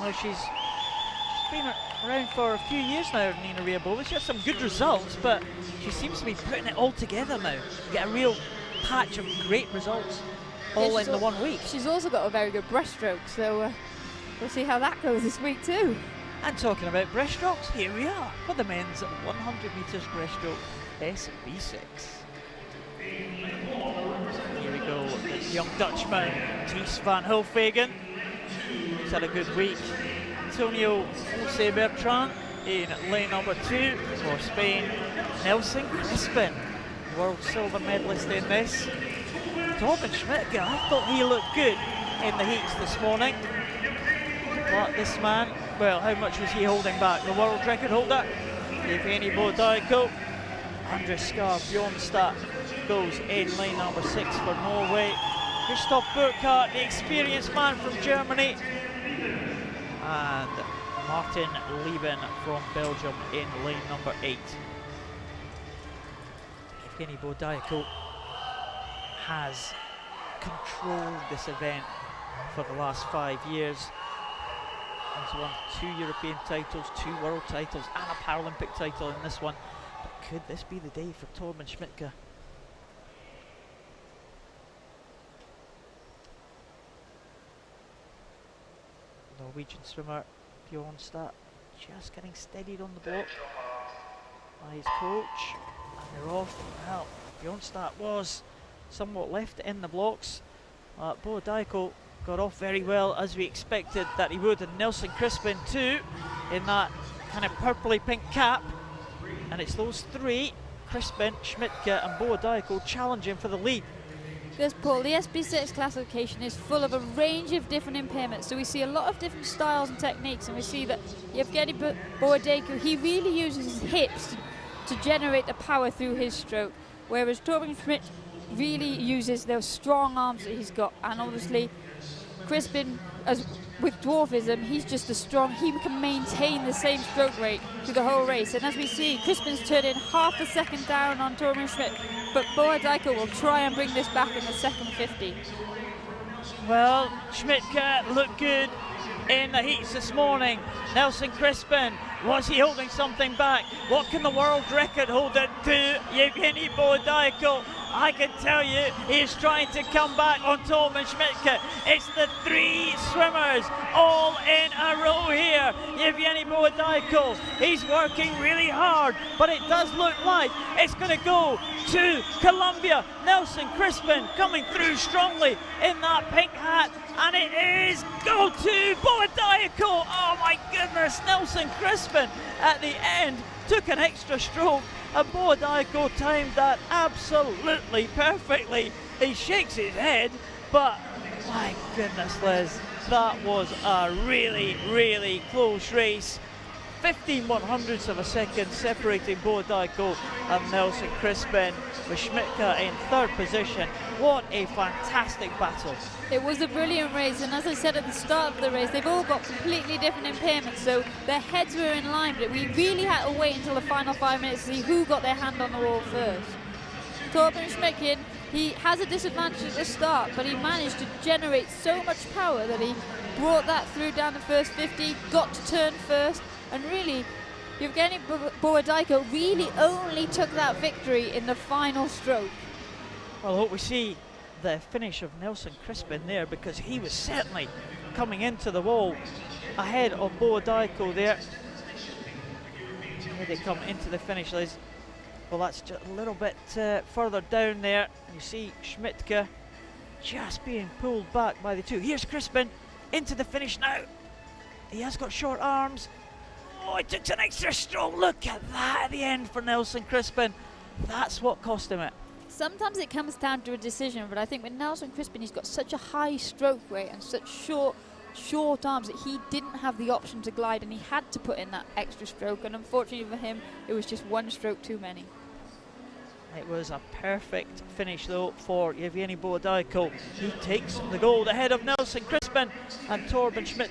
know, she's been around for a few years now, Nina Riabova. She has some good results, but she seems to be putting it all together now. Get a real patch of great results all in the 1 week. She's also got a very good breaststroke, so we'll see how that goes this week too. And talking about breaststrokes, here we are for the men's 100 metres breaststroke SB6. Here we go, this young Dutchman, Thijs van HOFWEEGEN. He's had a good week. Antonio BERTRAN in lane number 2 for Spain. Nelson Crispin, world silver medalist in this. Torben Schmidtke, I thought he looked good in the heats this morning. But this man, well, how much was he holding back? The world record holder, Yevheniy BOHODAYKO. Andreas Skaar, BJORNSTAD goes in lane number 6 for Norway. Christoph BURKARD, the experienced man from Germany. And Maarten LIBIN from Belgium in lane number 8. Yevheniy BOHODAYKO has controlled this event for the last 5 years. He's won 2 European titles, 2 world titles, and a Paralympic title in this one. But could this be the day for Torben Schmidtke? Norwegian swimmer BJORNSTAD just getting steadied on the block by his coach, and they're off. Well, BJORNSTAD was somewhat left in the blocks. BOHODAYKO got off very well, as we expected that he would, and Nelson Crispin too, in that kind of purpley pink cap. And it's those three, Crispin, Schmidtke and BOHODAYKO, challenging for the lead. Because, Paul, the SB6 classification is full of a range of different impairments, so we see a lot of different styles and techniques, and we see that Yevheniy BOHODAYKO, he really uses his hips to generate the power through his stroke, whereas Torben Schmidt really uses those strong arms that he's got. And obviously Crispin, as with dwarfism, he's just as strong. He can maintain the same stroke rate through the whole race. And as we see, Crispin's turning half a second down on Torben Schmidt, but BOHODAYKO will try and bring this back in the second 50. Well, Schmidtke looked good in the heats this morning. Nelson Crispin, was he holding something back? What can the world record holder do? Yevheniy BOHODAYKO, I can tell you, he is trying to come back on Torben Schmidtke. It's the 3 swimmers all in a row here. Yevheniy BOHODAYKO, he's working really hard, but it does look like it's going to go to Colombia. Nelson Crispin coming through strongly in that pink hat, and it is go to BOHODAYKO. Oh my goodness, Nelson Crispin at the end took an extra stroke, and BOHODAYKO timed that absolutely perfectly. He shakes his head, but my goodness, Liz, that was a really, really close race. 15/100ths of a second separating BOHODAYKO and Nelson Crispin, with Schmidtke in 3rd position. What a fantastic battle. It was a brilliant race, and as I said at the start of the race, they've all got completely different impairments, so their heads were in line, but we really had to wait until the final 5 minutes to see who got their hand on the wall first. Torben Schmidtke, he has a disadvantage at the start, but he managed to generate so much power that he brought that through down the first 50, got to turn first, and really, Yevheniy BOHODAYKO really only took that victory in the final stroke. Well, I hope we see the finish of Nelson Crispin there, because he was certainly coming into the wall ahead of BOHODAYKO there. Here they come into the finish, Liz. Well, that's just a little bit further down there. You see Schmidtke just being pulled back by the 2. Here's Crispin into the finish now. He has got short arms. Oh, he took an extra stroke. Look at that at the end for Nelson Crispin. That's what cost him it. Sometimes it comes down to a decision, but I think with Nelson Crispin, he's got such a high stroke rate and such short arms that he didn't have the option to glide, and he had to put in that extra stroke, and unfortunately for him, it was just 1 stroke too many. It was a perfect finish though for Yevheniy BOHODAYKO. He takes the gold ahead of Nelson Crispin and Torben Schmidt.